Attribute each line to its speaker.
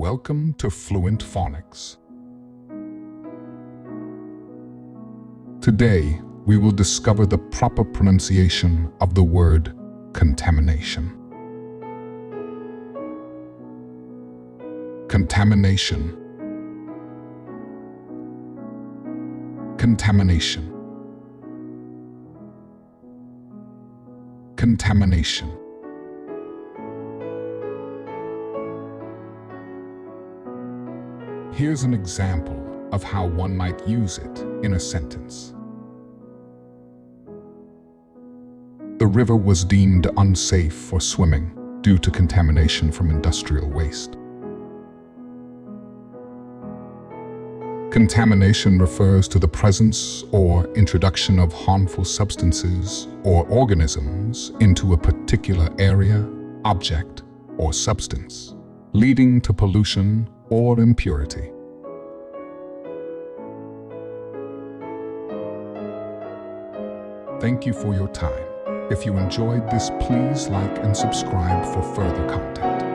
Speaker 1: Welcome to Fluent Phonics. Today, we will discover the proper pronunciation of the word contamination. Contamination. Contamination. Contamination. Here's an example of how one might use it in a sentence. The river was deemed unsafe for swimming due to contamination from industrial waste. Contamination refers to the presence or introduction of harmful substances or organisms into a particular area, object, or substance, leading to pollution or impurity. Thank you for your time. If you enjoyed this, please like and subscribe for further content.